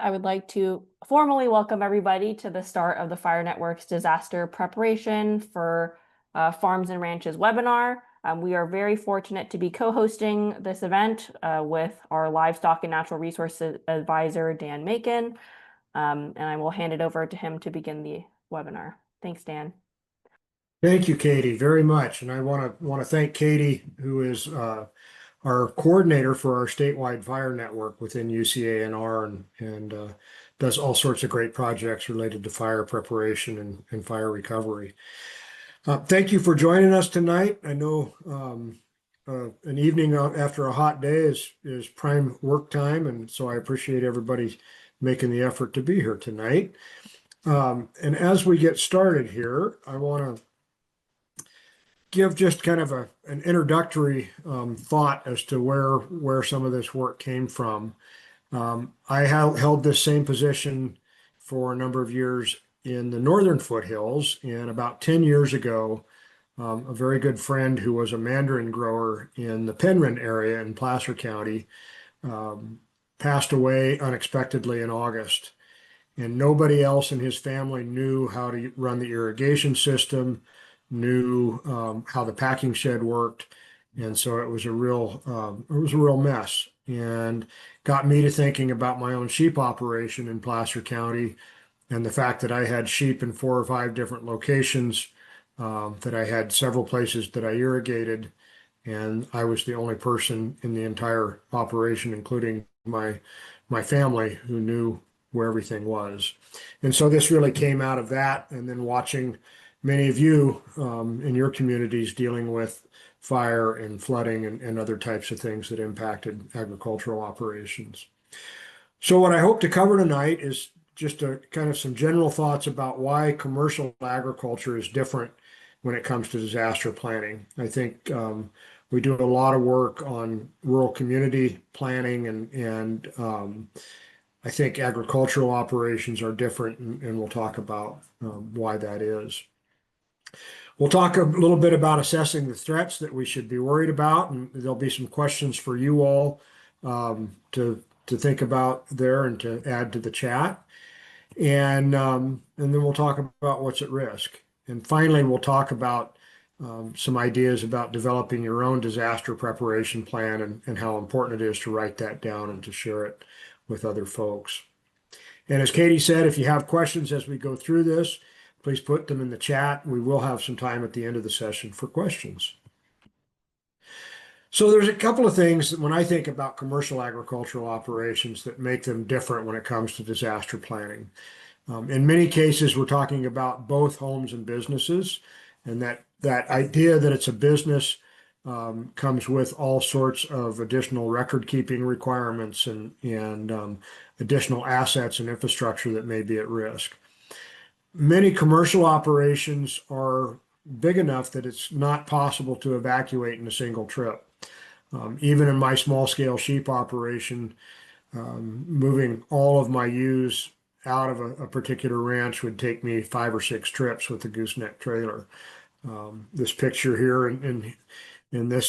I would like to formally welcome everybody to the start of the Fire Network's Disaster Preparation for Farms and Ranches webinar. We are very fortunate to be co-hosting this event with our Livestock and Natural Resources Advisor, Dan Macon, and I will hand it over to him to begin the webinar. Thanks, Dan. Thank you, Katie, very much. And I want to thank Katie, who is our coordinator for our statewide fire network within UC ANR and does all sorts of great projects related to fire preparation and fire recovery. Thank you for joining us tonight. I know an evening after a hot day is prime work time, and so I appreciate everybody making the effort to be here tonight. And as we get started here, I want to give just kind of an introductory thought as to where some of this work came from. I held this same position for a number of years in the northern foothills, and about 10 years ago, a very good friend who was a mandarin grower in the Penryn area in Placer County passed away unexpectedly in August. And nobody else in his family knew how to run the irrigation system, knew how the packing shed worked, and so it was a real mess, and got me to thinking about my own sheep operation in Placer County, and the fact that I had sheep in 4 or 5 different locations, that I had several places that I irrigated, and I was the only person in the entire operation, including my family, who knew where everything was. And so this really came out of that, and then watching many of you in your communities dealing with fire and flooding and other types of things that impacted agricultural operations. So what I hope to cover tonight is just a kind of some general thoughts about why commercial agriculture is different when it comes to disaster planning. I think we do a lot of work on rural community planning, and I think agricultural operations are different, and we'll talk about why that is. We'll talk a little bit about assessing the threats that we should be worried about, and there'll be some questions for you all to think about there and to add to the chat. And then we'll talk about what's at risk. And finally, we'll talk about some ideas about developing your own disaster preparation plan and how important it is to write that down and to share it with other folks. And as Katie said, if you have questions as we go through this, please put them in the chat. We will have some time at the end of the session for questions. So there's a couple of things that when I think about commercial agricultural operations that make them different when it comes to disaster planning. In many cases, we're talking about both homes and businesses, and that idea that it's a business comes with all sorts of additional record keeping requirements and additional assets and infrastructure that may be at risk. Many commercial operations are big enough that it's not possible to evacuate in a single trip. Even in my small scale sheep operation, moving all of my ewes out of a particular ranch would take me 5 or 6 trips with the gooseneck trailer. This picture here in this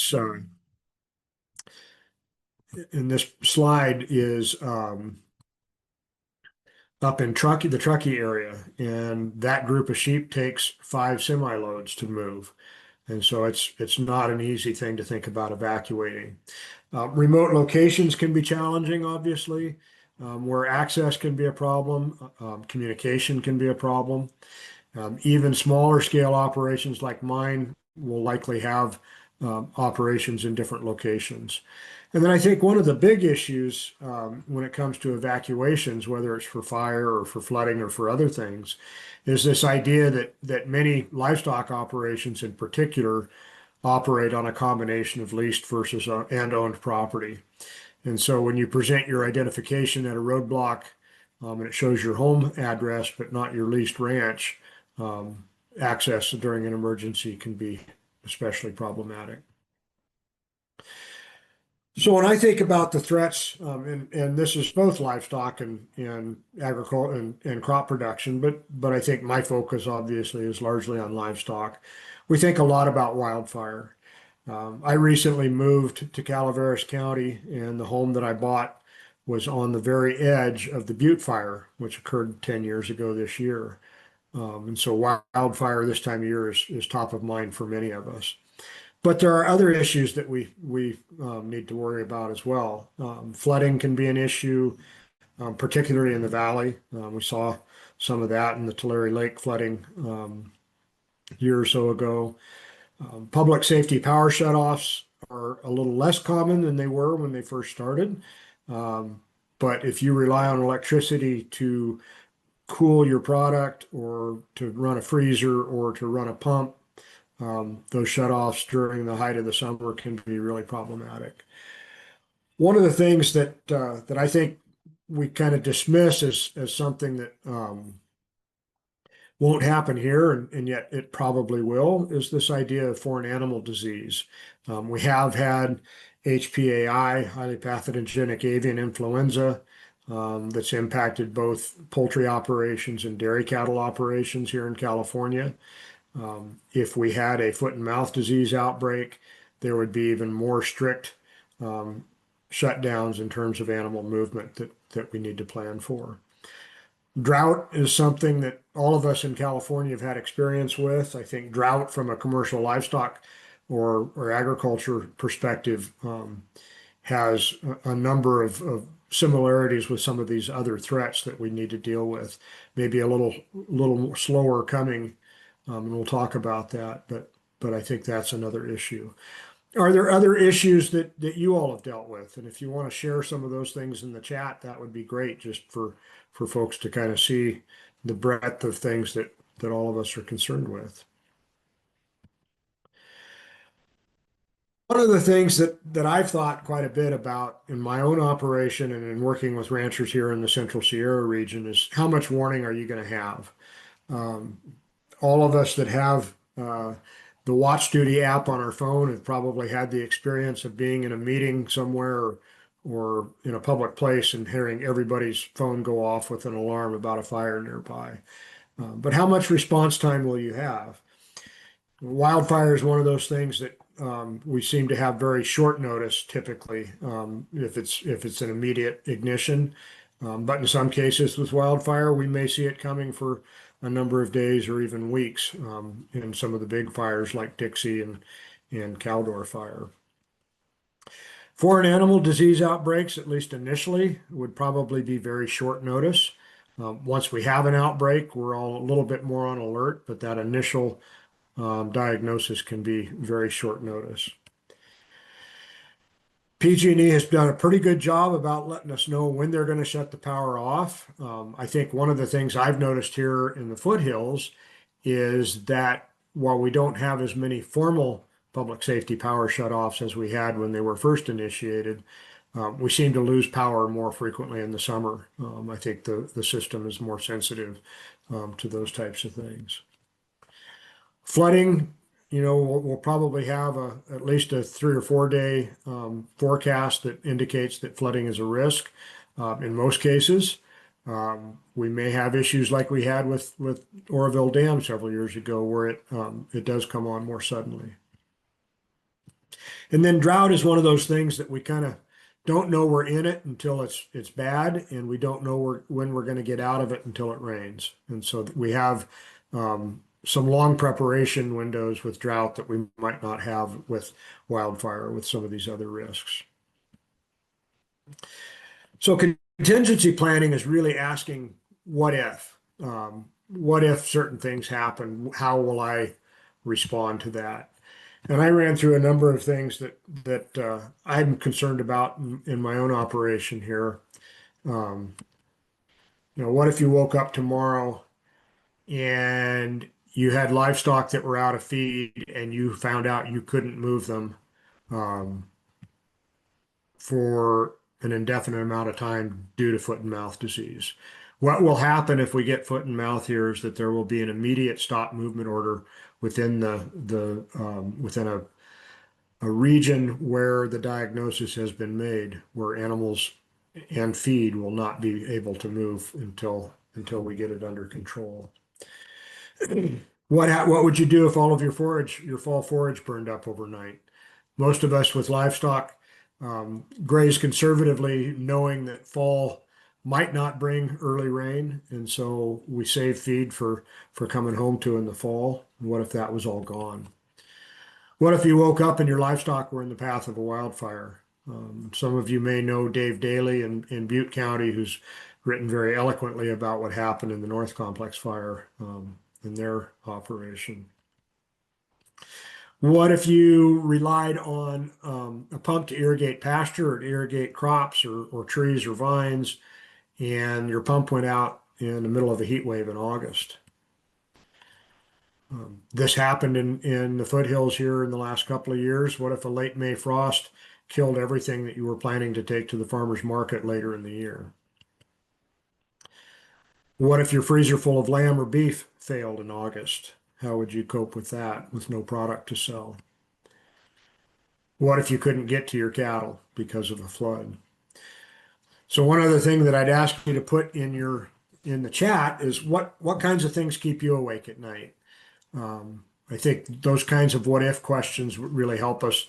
slide is up in the Truckee area, and that group of sheep takes 5 semi-loads to move. And so it's not an easy thing to think about evacuating. Remote locations can be challenging, obviously, where access can be a problem, communication can be a problem. Even smaller scale operations like mine will likely have operations in different locations. And then I think one of the big issues when it comes to evacuations, whether it's for fire or for flooding or for other things, is this idea that many livestock operations in particular operate on a combination of leased versus and owned property. And so when you present your identification at a roadblock and it shows your home address but not your leased ranch, access during an emergency can be especially problematic. So when I think about the threats, and this is both livestock and agriculture and crop production, but I think my focus obviously is largely on livestock. We think a lot about wildfire. I recently moved to Calaveras County, and the home that I bought was on the very edge of the Butte Fire, which occurred 10 years ago this year. And so wildfire this time of year is top of mind for many of us. But there are other issues that we need to worry about as well. Flooding can be an issue, particularly in the valley. We saw some of that in the Tulare Lake flooding a year or so ago. Public safety power shutoffs are a little less common than they were when they first started. But if you rely on electricity to cool your product or to run a freezer or to run a pump, those shutoffs during the height of the summer can be really problematic. One of the things that I think we kind of dismiss as something that won't happen here, and yet it probably will, is this idea of foreign animal disease. We have had HPAI, highly pathogenic avian influenza, that's impacted both poultry operations and dairy cattle operations here in California. If we had a foot and mouth disease outbreak, there would be even more strict shutdowns in terms of animal movement that we need to plan for. Drought is something that all of us in California have had experience with. I think drought from a commercial livestock or agriculture perspective has a number of similarities with some of these other threats that we need to deal with. Maybe a little slower coming, and we'll talk about that, but I think that's another issue. Are there other issues that you all have dealt with? And if you want to share some of those things in the chat, that would be great, just for folks to kind of see the breadth of things that all of us are concerned with. One of the things that I've thought quite a bit about in my own operation and in working with ranchers here in the Central Sierra region is how much warning are you going to have? All of us that have the Watch Duty app on our phone have probably had the experience of being in a meeting somewhere or in a public place and hearing everybody's phone go off with an alarm about a fire nearby. But how much response time will you have? Wildfire is one of those things that we seem to have very short notice typically, if it's an immediate ignition. But in some cases with wildfire, we may see it coming for a number of days or even weeks in some of the big fires like Dixie and Caldor Fire. Foreign animal disease outbreaks, at least initially, would probably be very short notice. Once we have an outbreak, we're all a little bit more on alert, but that initial diagnosis can be very short notice. PG&E has done a pretty good job about letting us know when they're going to shut the power off. I think one of the things I've noticed here in the foothills is that while we don't have as many formal public safety power shutoffs as we had when they were first initiated, we seem to lose power more frequently in the summer. I think the system is more sensitive to those types of things. Flooding, we'll probably have at least a 3 or 4 day forecast that indicates that flooding is a risk. In most cases, we may have issues like we had with Oroville Dam several years ago, where it does come on more suddenly. And then drought is one of those things that we kind of don't know we're in it until it's bad, and we don't know when we're going to get out of it until it rains. And so we have some long preparation windows with drought that we might not have with wildfire, with some of these other risks. So contingency planning is really asking, what if? What if certain things happen? How will I respond to that? And I ran through a number of things that I'm concerned about in my own operation here. What if you woke up tomorrow and you had livestock that were out of feed and you found out you couldn't move them for an indefinite amount of time due to foot and mouth disease? What will happen if we get foot and mouth here is that there will be an immediate stop movement order within within a region where the diagnosis has been made, where animals and feed will not be able to move until we get it under control. What would you do if all of your fall forage burned up overnight? Most of us with livestock graze conservatively, knowing that fall might not bring early rain, and so we save feed for coming home to in the fall. What if that was all gone? What if you woke up and your livestock were in the path of a wildfire? Some of you may know Dave Daly in Butte County, who's written very eloquently about what happened in the North Complex fire in their operation. What if you relied on a pump to irrigate pasture or to irrigate crops or trees or vines, and your pump went out in the middle of a heat wave in August? This happened in the foothills here in the last couple of years. What if a late May frost killed everything that you were planning to take to the farmer's market later in the year? What if your freezer full of lamb or beef failed in August? How would you cope with that with no product to sell? What if you couldn't get to your cattle because of a flood? So one other thing that I'd ask you to put in the chat is what kinds of things keep you awake at night? I think those kinds of what if questions really help us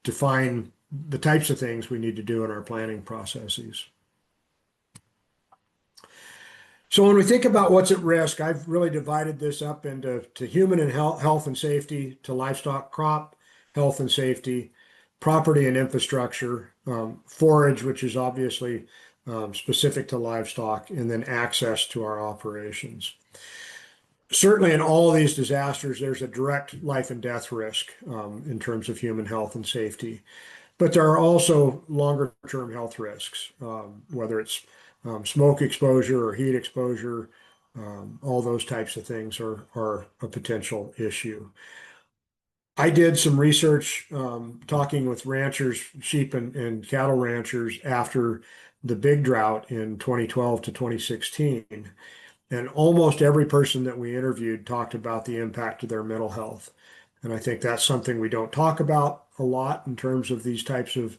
define the types of things we need to do in our planning processes. So when we think about what's at risk, I've really divided this up into human and health and safety, to livestock, crop health and safety, property and infrastructure, forage, which is obviously specific to livestock, and then access to our operations. Certainly in all of these disasters, there's a direct life and death risk in terms of human health and safety. But there are also longer term health risks, whether it's smoke exposure or heat exposure. All those types of things are a potential issue. I did some research talking with ranchers, sheep and cattle ranchers after the big drought in 2012 to 2016. And almost every person that we interviewed talked about the impact of their mental health. And I think that's something we don't talk about a lot in terms of these types of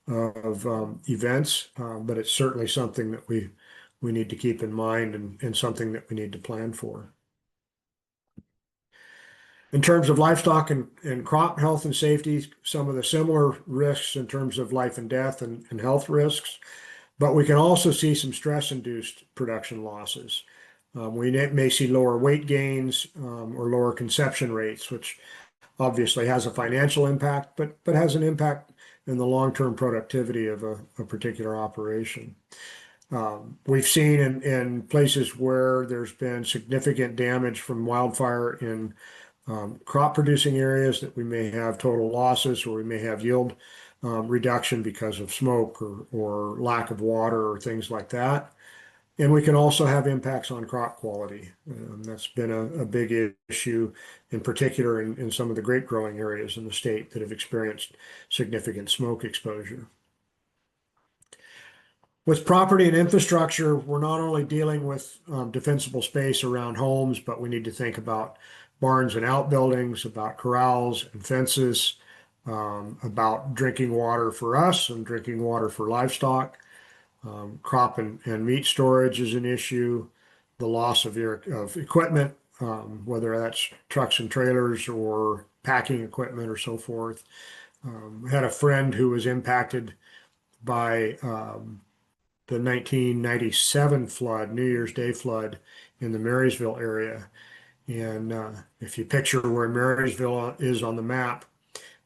events, but it's certainly something that we need to keep in mind and something that we need to plan for. In terms of livestock and crop health and safety, some of the similar risks in terms of life and death and health risks, but we can also see some stress-induced production losses. We may see lower weight gains or lower conception rates, which obviously has a financial impact, but has an impact in the long-term productivity of a particular operation. We've seen in places where there's been significant damage from wildfire in crop producing areas that we may have total losses, or we may have yield reduction because of smoke or lack of water or things like that. And we can also have impacts on crop quality. That's been a big issue, in particular in some of the grape growing areas in the state that have experienced significant smoke exposure. With property and infrastructure, we're not only dealing with defensible space around homes, but we need to think about barns and outbuildings, about corrals and fences, about drinking water for us and drinking water for livestock. Crop and meat storage is an issue. The loss of equipment, whether that's trucks and trailers or packing equipment or so forth. I had a friend who was impacted by the 1997 flood, New Year's Day flood in the Marysville area. And if you picture where Marysville is on the map,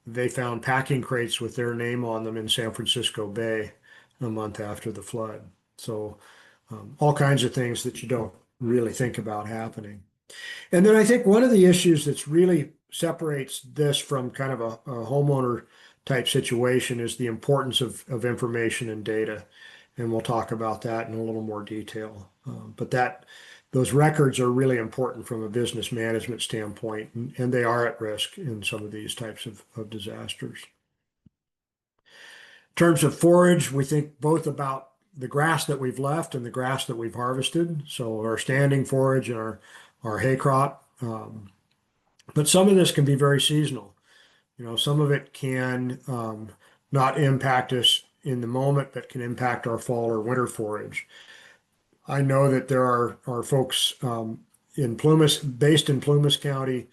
they found packing crates with their name on them in San Francisco Bay a month after the flood. So all kinds of things that you don't really think about happening. And then I think one of the issues that's really separates this from kind of a homeowner type situation is the importance of information and data. And we'll talk about that in a little more detail. But those records are really important from a business management standpoint, and they are at risk in some of these types of disasters. In terms of forage, we think both about the grass that we've left and the grass that we've harvested. So our standing forage and our hay crop. But some of this can be very seasonal. Some of it can not impact us in the moment, but can impact our fall or winter forage. I know that there are folks in based in Plumas County,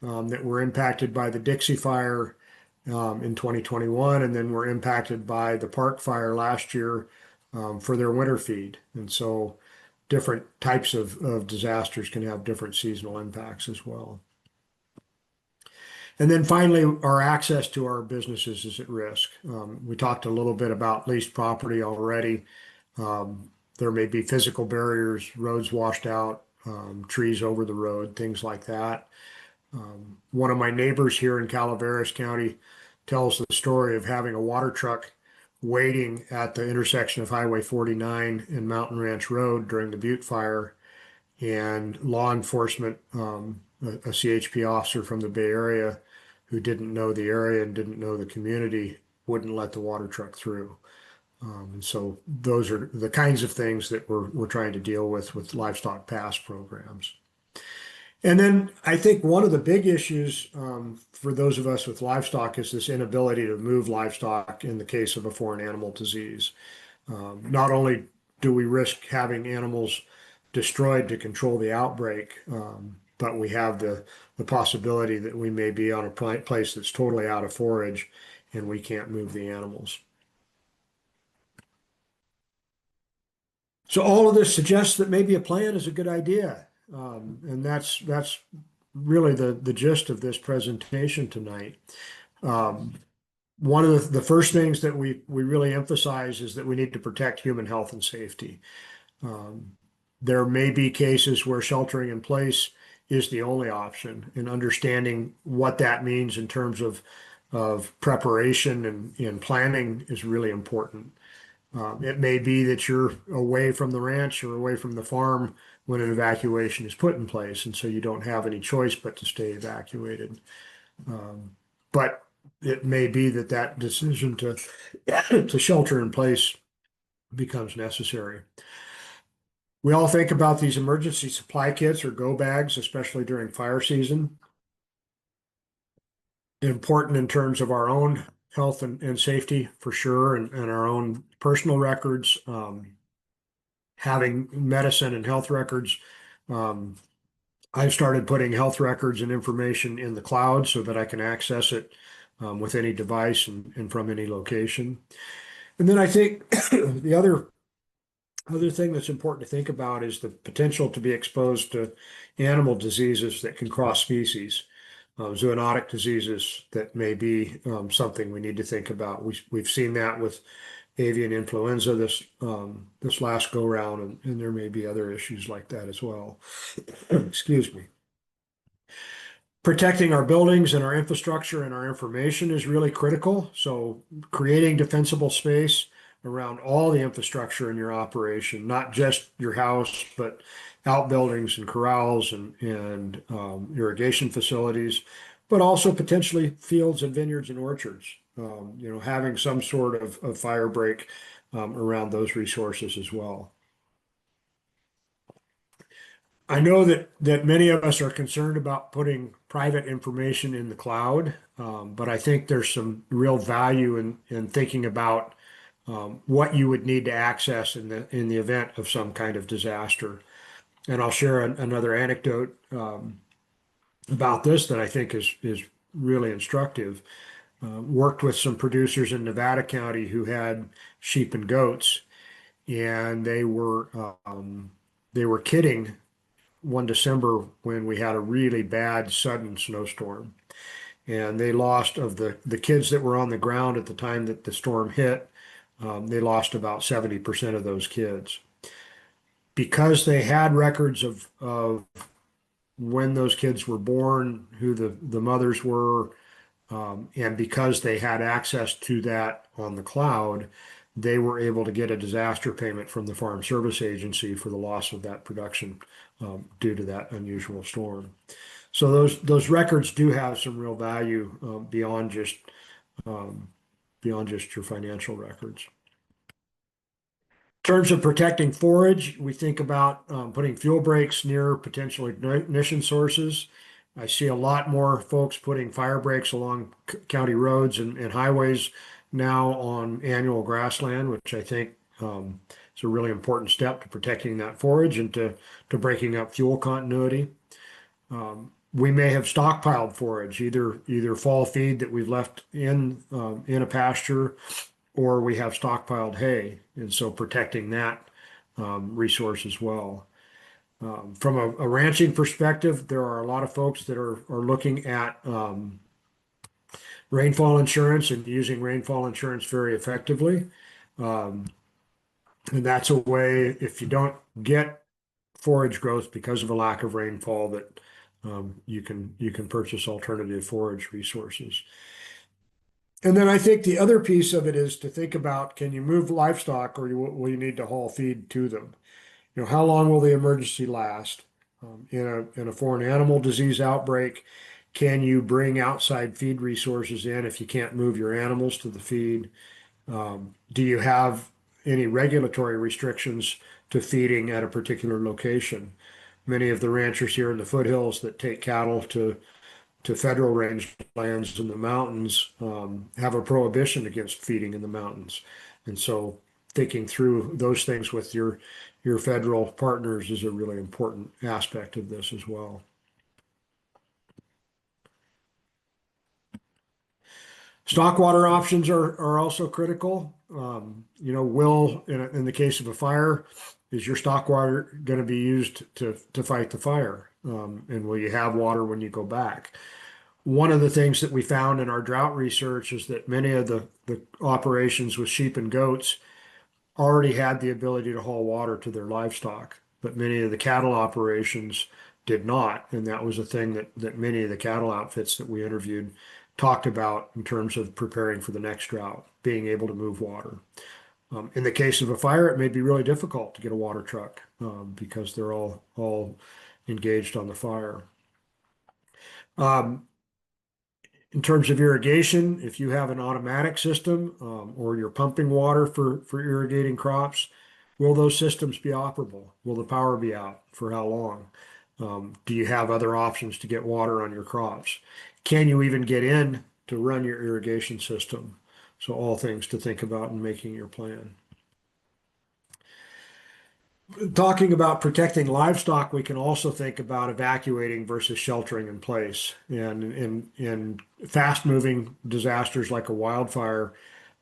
that were impacted by the Dixie Fire in 2021, and then were impacted by the park fire last year for their winter feed. And so different types of disasters can have different seasonal impacts as well. And then finally, our access to our businesses is at risk. We talked a little bit about leased property already. There may be physical barriers, roads washed out, trees over the road, things like that. One of my neighbors here in Calaveras County tells the story of having a water truck waiting at the intersection of Highway 49 and Mountain Ranch Road during the Butte fire, and law enforcement, a CHP officer from the Bay Area who didn't know the area and didn't know the community, wouldn't let the water truck through. And so those are the kinds of things that we're trying to deal with livestock pass programs. And then I think one of the big issues for those of us with livestock is this inability to move livestock in the case of a foreign animal disease. Not only do we risk having animals destroyed to control the outbreak, but we have the possibility that we may be on a place that's totally out of forage and we can't move the animals. So all of this suggests that maybe a plan is a good idea. And that's really the gist of this presentation tonight. One of the first things that we really emphasize is that we need to protect human health and safety. There may be cases where sheltering in place is the only option, and understanding what that means in terms of preparation and planning is really important. It may be that you're away from the ranch or away from the farm when an evacuation is put in place, and so you don't have any choice but to stay evacuated. But it may be that decision to shelter in place becomes necessary. We all think about these emergency supply kits or go bags, especially during fire season. Important in terms of our own health and safety for sure, and our own personal records, having medicine and health records. I've started putting health records and information in the cloud so that I can access it with any device and from any location. And then I think the other thing that's important to think about is the potential to be exposed to animal diseases that can cross species. Zoonotic diseases that may be something we need to think about. We've seen that with avian influenza this last go round, and there may be other issues like that as well. Excuse me. Protecting our buildings and our infrastructure and our information is really critical. So creating defensible space around all the infrastructure in your operation, not just your house, but outbuildings and corrals and irrigation facilities, but also potentially fields and vineyards and orchards. Having some sort of fire break around those resources as well. I know that many of us are concerned about putting private information in the cloud, but I think there's some real value in thinking about what you would need to access in the event of some kind of disaster. And I'll share another anecdote about this that I think is really instructive. Worked with some producers in Nevada County who had sheep and goats, and they were kidding one December when we had a really bad sudden snowstorm. And they lost, of the kids that were on the ground at the time that the storm hit, they lost about 70% of those kids. Because they had records of when those kids were born, who the mothers were, and because they had access to that on the cloud, they were able to get a disaster payment from the Farm Service Agency for the loss of that production due to that unusual storm. So those records do have some real value beyond just your financial records. In terms of protecting forage, we think about putting fuel breaks near potential ignition sources. I see a lot more folks putting fire breaks along county roads and highways now on annual grassland, which I think is a really important step to protecting that forage and to breaking up fuel continuity. We may have stockpiled forage, either fall feed that we've left in a pasture, or we have stockpiled hay, and so protecting that resource as well. From a ranching perspective, there are a lot of folks that are looking at rainfall insurance and using rainfall insurance very effectively. Um, and that's a way, if you don't get forage growth because of a lack of rainfall, that you can purchase alternative forage resources. And then I think the other piece of it is to think about, can you move livestock, or will you need to haul feed to them? How long will the emergency last? In a foreign animal disease outbreak, can you bring outside feed resources in if you can't move your animals to the feed? Do you have any regulatory restrictions to feeding at a particular location? Many of the ranchers here in the foothills that take cattle to federal range lands in the mountains have a prohibition against feeding in the mountains. And so thinking through those things with your federal partners is a really important aspect of this as well. Stockwater options are also critical. In the case of a fire, is your stockwater going to be used to fight the fire? And will you have water when you go back? One of the things that we found in our drought research is that many of the operations with sheep and goats already had the ability to haul water to their livestock, but many of the cattle operations did not. And that was a thing that many of the cattle outfits that we interviewed talked about in terms of preparing for the next drought, being able to move water. In the case of a fire, it may be really difficult to get a water truck because they're all engaged on the fire. Um, In terms of irrigation, if you have an automatic system or you're pumping water for irrigating crops, will those systems be operable? Will the power be out? For how long? Do you have other options to get water on your crops? Can you even get in to run your irrigation system? So all things to think about in making your plan. Talking about protecting livestock, we can also think about evacuating versus sheltering in place. And in fast-moving disasters like a wildfire,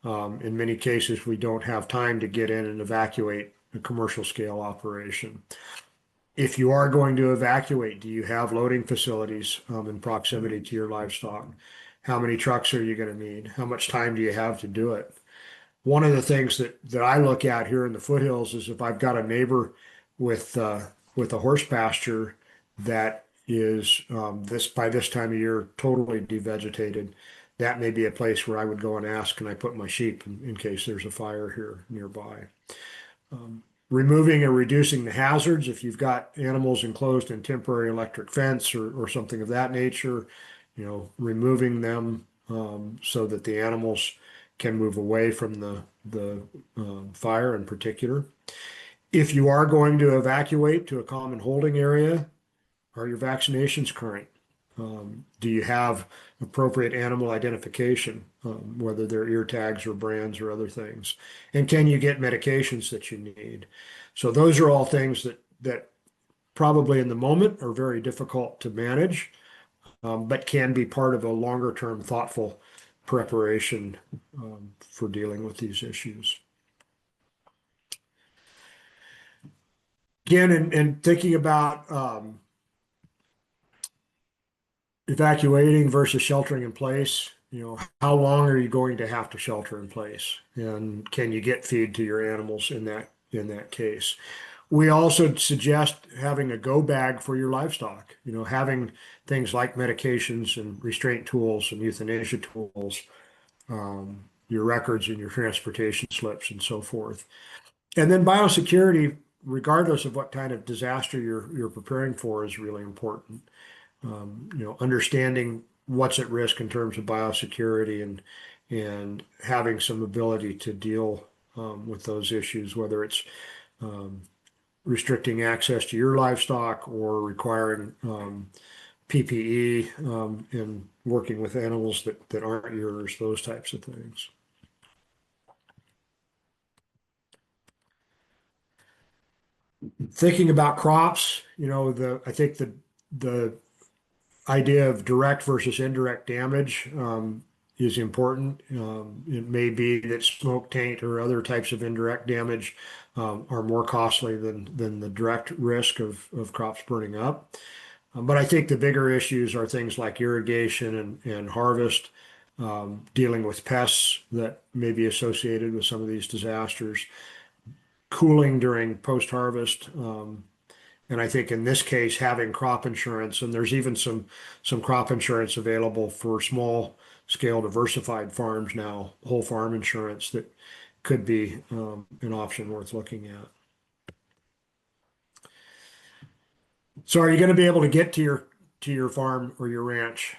in many cases, we don't have time to get in and evacuate a commercial scale operation. If you are going to evacuate, do you have loading facilities in proximity to your livestock? How many trucks are you going to need? How much time do you have to do it? One of the things that I look at here in the foothills is if I've got a neighbor with with a horse pasture that is this by this time of year totally devegetated, that may be a place where I would go and ask, can I put my sheep in case there's a fire here nearby? Removing or reducing the hazards, if you've got animals enclosed in temporary electric fence or something of that nature, removing them so that the animals can move away from the fire in particular. If you are going to evacuate to a common holding area, are your vaccinations current? Do you have appropriate animal identification, whether they're ear tags or brands or other things? And can you get medications that you need? So those are all things that probably in the moment are very difficult to manage, but can be part of a longer term thoughtful preparation for dealing with these issues. Again, and thinking about evacuating versus sheltering in place, how long are you going to have to shelter in place? And can you get feed to your animals in that case? We also suggest having a go bag for your livestock, having things like medications and restraint tools and euthanasia tools, your records and your transportation slips and so forth. And then biosecurity, regardless of what kind of disaster you're preparing for, is really important. Understanding what's at risk in terms of biosecurity and having some ability to deal with those issues, whether it's restricting access to your livestock or requiring PPE and working with animals that aren't yours, those types of things. Thinking about crops, I think the idea of direct versus indirect damage is important. It may be that smoke taint or other types of indirect damage are more costly than the direct risk of crops burning up. But I think the bigger issues are things like irrigation and harvest, dealing with pests that may be associated with some of these disasters, cooling during post-harvest. And I think in this case, having crop insurance, and there's even some crop insurance available for small scale diversified farms now, whole farm insurance that could be an option worth looking at. So are you going to be able to get to your farm or your ranch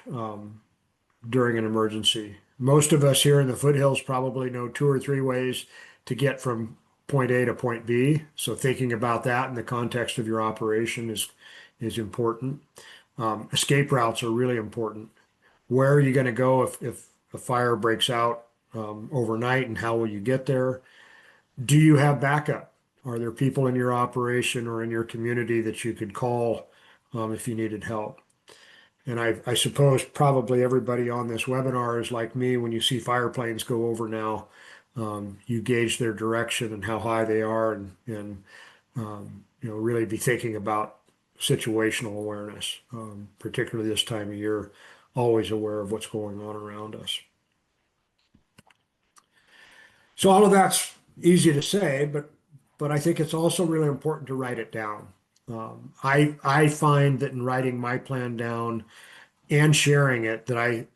during an emergency? Most of us here in the foothills probably know two or three ways to get from point A to point B. So thinking about that in the context of your operation is important. Escape routes are really important. Where are you going to go if a fire breaks out overnight, and how will you get there? Do you have backup? Are there people in your operation or in your community that you could call if you needed help? And I suppose probably everybody on this webinar is like me. When you see fire planes go over now, you gauge their direction and how high they are, and really be thinking about situational awareness, particularly this time of year, always aware of what's going on around us. So all of that's easy to say, but I think it's also really important to write it down. I find that in writing my plan down and sharing it, that I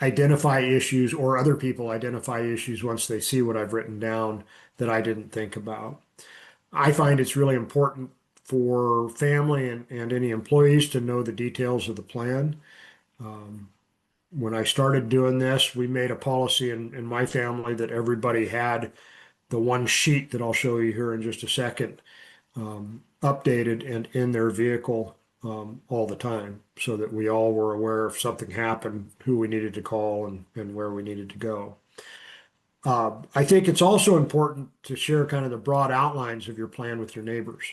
identify issues, or other people identify issues once they see what I've written down that I didn't think about. I find it's really important for family and any employees to know the details of the plan. When I started doing this, we made a policy in my family that everybody had the one sheet that I'll show you here in just a second, updated and in their vehicle all the time, so that we all were aware if something happened, who we needed to call and where we needed to go. I think it's also important to share kind of the broad outlines of your plan with your neighbors.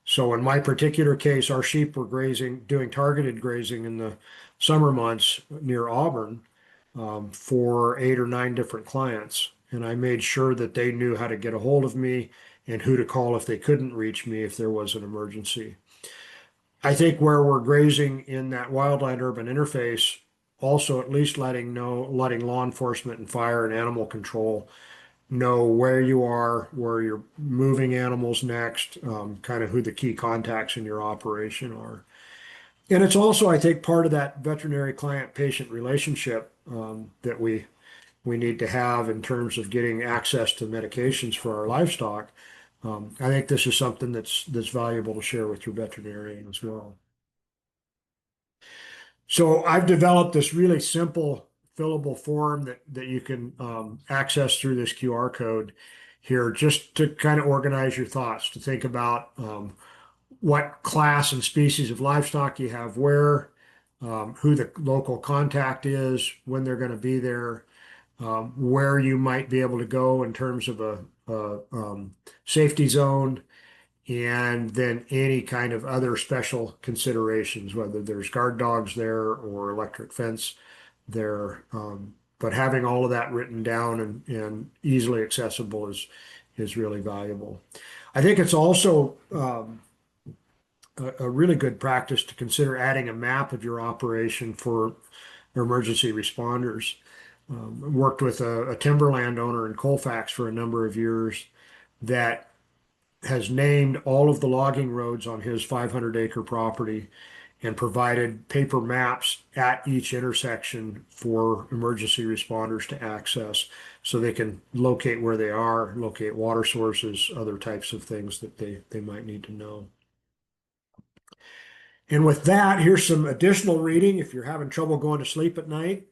So in my particular case, our sheep were grazing, doing targeted grazing in the summer months near Auburn for 8 or 9 different clients. And I made sure that they knew how to get a hold of me and who to call if they couldn't reach me if there was an emergency. I think where we're grazing in that wildland urban interface, also at least letting law enforcement and fire and animal control know where you are, where you're moving animals next, kind of who the key contacts in your operation are. And it's also, I think, part of that veterinary client-patient relationship that we need to have in terms of getting access to medications for our livestock. I think this is something that's valuable to share with your veterinarian as well. So I've developed this really simple fillable form that you can access through this QR code here, just to kind of organize your thoughts, to think about what class and species of livestock you have where, who the local contact is, when they're going to be there, where you might be able to go in terms of a safety zone, and then any kind of other special considerations, whether there's guard dogs there or electric fence there. But having all of that written down and easily accessible is really valuable. I think it's also a really good practice to consider adding a map of your operation for emergency responders. Worked with a timberland owner in Colfax for a number of years that has named all of the logging roads on his 500-acre property and provided paper maps at each intersection for emergency responders to access, so they can locate where they are, locate water sources, other types of things that they might need to know. And with that, here's some additional reading if you're having trouble going to sleep at night.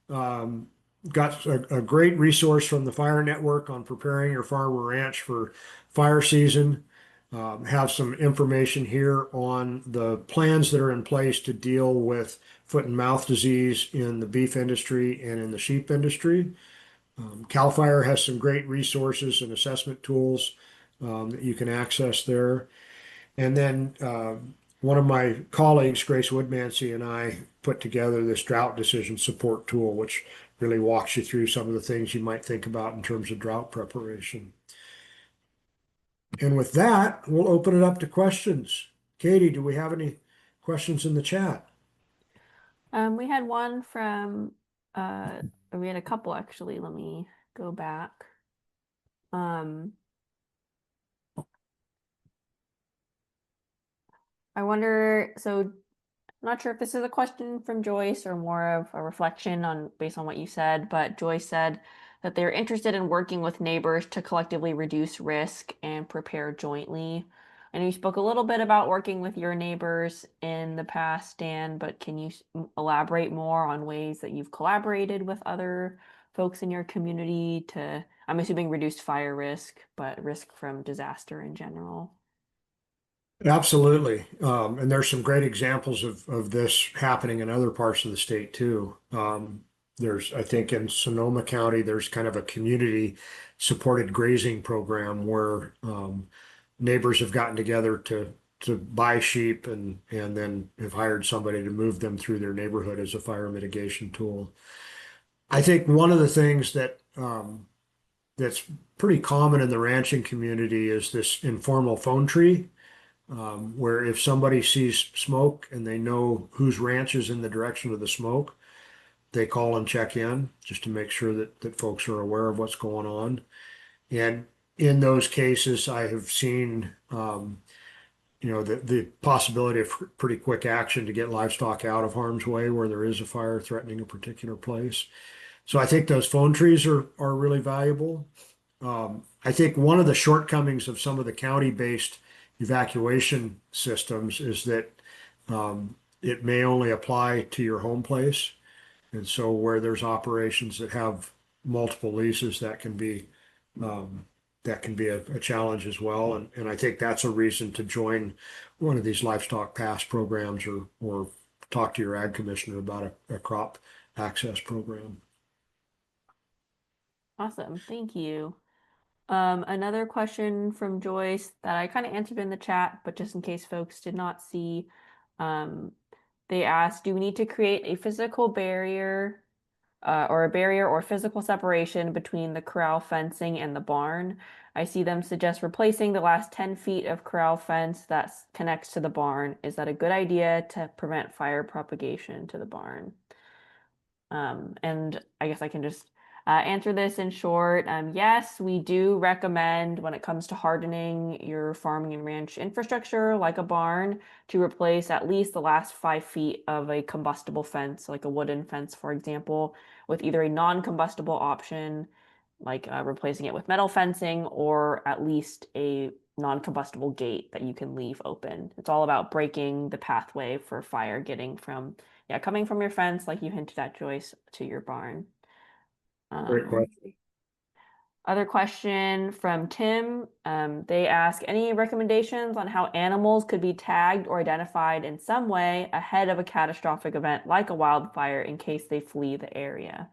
Got a great resource from the Fire Network on preparing your farm or ranch for fire season. Have some information here on the plans that are in place to deal with foot and mouth disease in the beef industry and in the sheep industry. CAL FIRE has some great resources and assessment tools that you can access there. And then one of my colleagues, Grace Woodmansey, and I put together this drought decision support tool, which really walks you through some of the things you might think about in terms of drought preparation. And with that, we'll open it up to questions. Katie, do we have any questions in the chat? We had one from, or we had a couple actually. Let me go back. I wonder, so I'm not sure if this is a question from Joyce or more of a reflection on based on what you said, but Joyce said that they're interested in working with neighbors to collectively reduce risk and prepare jointly. I know you spoke a little bit about working with your neighbors in the past, Dan, but can you elaborate more on ways that you've collaborated with other folks in your community to, I'm assuming, reduce fire risk, but risk from disaster in general? Absolutely. And there's some great examples of this happening in other parts of the state too. I think in Sonoma County, there's kind of a community supported grazing program where neighbors have gotten together to buy sheep and then have hired somebody to move them through their neighborhood as a fire mitigation tool. I think one of the things that's pretty common in the ranching community is this informal phone tree, where if somebody sees smoke and they know whose ranch is in the direction of the smoke, they call and check in just to make sure that folks are aware of what's going on. And in those cases, I have seen, the possibility of pretty quick action to get livestock out of harm's way where there is a fire threatening a particular place. So I think those phone trees are really valuable. I think one of the shortcomings of some of the county-based evacuation systems is that it may only apply to your home place. And so where there's operations that have multiple leases, that can be a challenge as well. And I think that's a reason to join one of these livestock pass programs or talk to your ag commissioner about a crop access program. Awesome, thank you. Another question from Joyce that I kind of answered in the chat, but just in case folks did not see, um, they asked, do we need to create a physical barrier or a barrier or physical separation between the corral fencing and the barn? I see them suggest replacing the last 10 feet of corral fence that connects to the barn. Is that a good idea to prevent fire propagation to the barn? And I guess I can just answer this in short. Yes, we do recommend when it comes to hardening your farming and ranch infrastructure, like a barn, to replace at least the last 5 feet of a combustible fence, like a wooden fence, for example, with either a non-combustible option, like replacing it with metal fencing, or at least a non-combustible gate that you can leave open. It's all about breaking the pathway for fire getting from, yeah, coming from your fence, like you hinted at, Joyce, to your barn. Great question. Other question from Tim. They ask any recommendations on how animals could be tagged or identified in some way ahead of a catastrophic event like a wildfire in case they flee the area.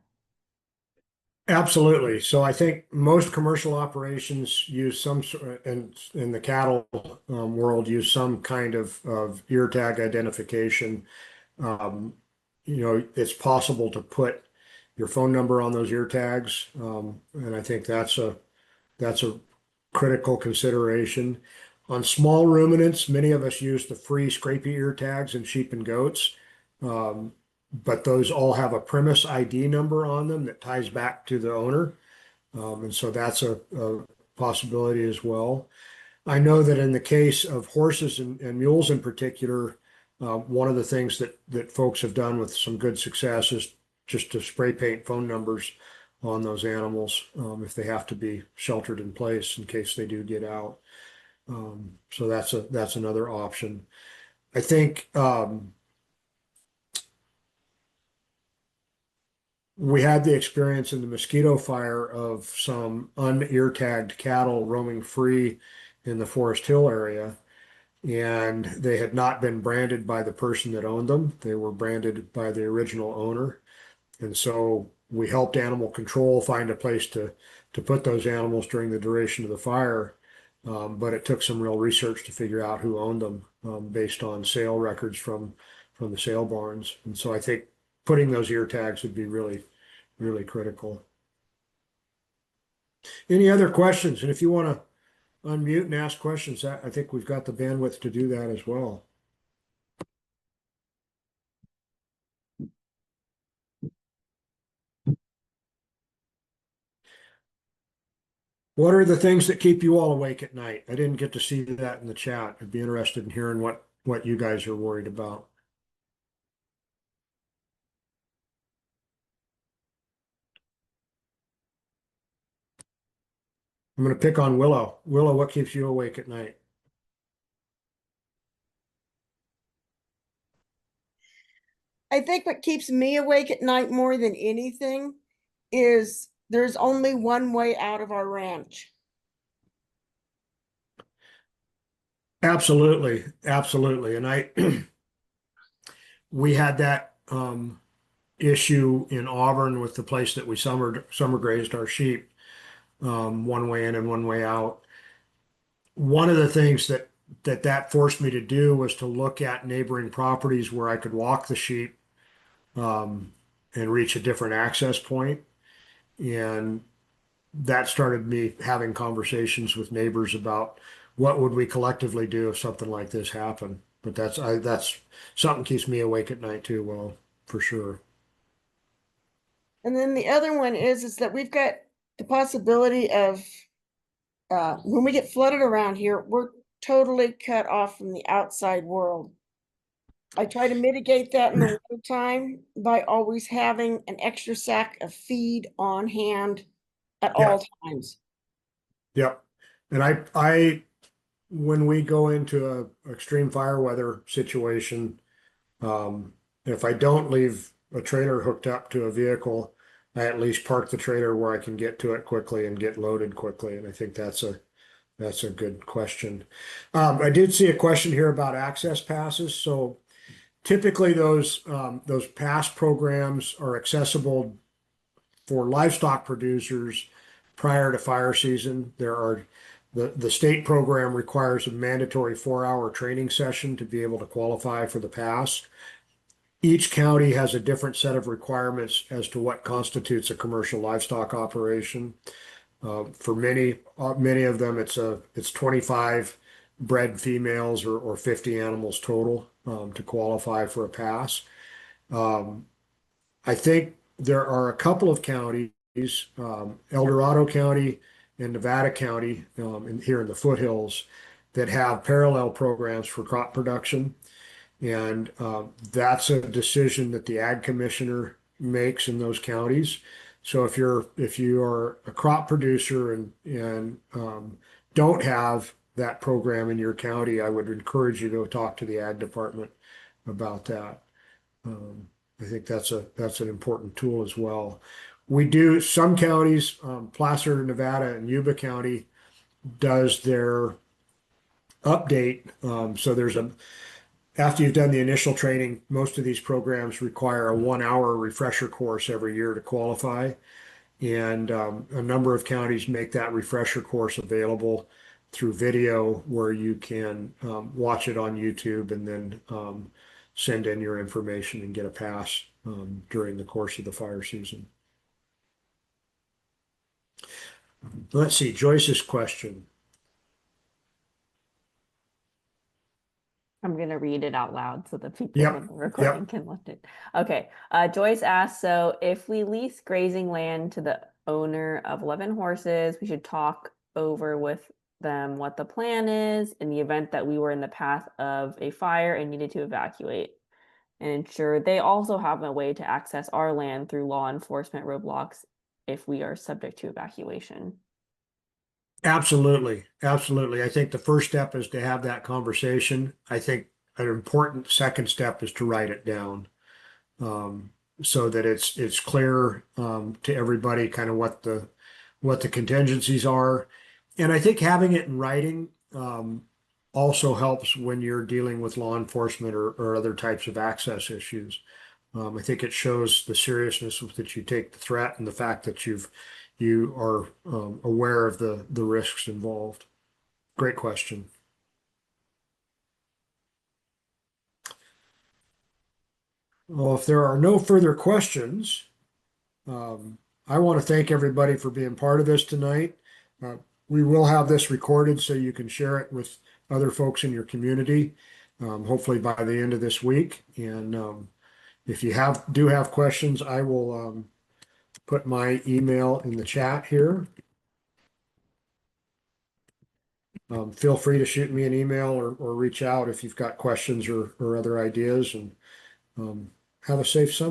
Absolutely. So I think most commercial operations use some sort, and in the cattle world, use some kind of ear tag identification. Um, it's possible to put your phone number on those ear tags, and I think that's a critical consideration. On small ruminants, many of us use the free scrapie ear tags in sheep and goats. Um, but those all have a premise ID number on them that ties back to the owner. And so that's a possibility as well. I know that in the case of horses and mules in particular, one of the things that folks have done with some good success is just to spray paint phone numbers on those animals if they have to be sheltered in place in case they do get out. So that's another option. I think we had the experience in the mosquito fire of some un-ear tagged cattle roaming free in the Forest Hill area, and they had not been branded by the person that owned them. They were branded by the original owner. And so we helped animal control find a place to put those animals during the duration of the fire. But it took some real research to figure out who owned them, based on sale records from the sale barns. And so I think putting those ear tags would be really, really critical. Any other questions? And if you want to unmute and ask questions, I think we've got the bandwidth to do that as well. What are the things that keep you all awake at night? I didn't get to see that in the chat. I'd be interested in hearing what you guys are worried about. I'm going to pick on Willow. Willow, what keeps you awake at night? I think what keeps me awake at night more than anything is there's only one way out of our ranch. Absolutely, absolutely. And we had that issue in Auburn with the place that we summer grazed our sheep, one way in and one way out. One of the things that forced me to do was to look at neighboring properties where I could walk the sheep, and reach a different access point. And that started me having conversations with neighbors about what would we collectively do if something like this happened. But that's something keeps me awake at night too, well, for sure. And then the other one is that we've got the possibility of when we get flooded around here, we're totally cut off from the outside world. I try to mitigate that in the winter time by always having an extra sack of feed on hand at Yeah. all times. Yep. And I when we go into a extreme fire weather situation, if I don't leave a trailer hooked up to a vehicle, I at least park the trailer where I can get to it quickly and get loaded quickly. And I think that's a good question. I did see a question here about access passes. So typically those pass programs are accessible for livestock producers prior to fire season. The state program requires a mandatory 4-hour training session to be able to qualify for the pass. Each county has a different set of requirements as to what constitutes a commercial livestock operation. For many of them, it's 25 bred females or 50 animals total, to qualify for a pass. I think there are a couple of counties, El Dorado County and Nevada County, here in the foothills, that have parallel programs for crop production. And that's a decision that the ag commissioner makes in those counties. So if you are a crop producer and don't have that program in your county, I would encourage you to talk to the ag department about that. I think that's an important tool as well. We do some counties, Placer, Nevada, and Yuba County does their update. So after you've done the initial training, most of these programs require a 1-hour refresher course every year to qualify. And a number of counties make that refresher course available through video where you can watch it on YouTube and then send in your information and get a pass during the course of the fire season. Let's see, Joyce's question. I'm going to read it out loud so the people Yep, in the recording yep. can look it. Okay. Joyce asked, so if we lease grazing land to the owner of 11 horses, we should talk over with them what the plan is in the event that we were in the path of a fire and needed to evacuate, and ensure they also have a way to access our land through law enforcement roadblocks if we are subject to evacuation. Absolutely, absolutely. I think the first step is to have that conversation. I think an important second step is to write it down, so that it's clear to everybody kind of what the contingencies are. And I think having it in writing also helps when you're dealing with law enforcement or other types of access issues. I think it shows the seriousness with which you take the threat and the fact that you are aware of the risks involved. great question. Well, if there are no further questions, I want to thank everybody for being part of this tonight. Uh, we will have this recorded so you can share it with other folks in your community, hopefully by the end of this week. And if you do have questions, I will put my email in the chat here. Feel free to shoot me an email or reach out if you've got questions or other ideas, and have a safe summer.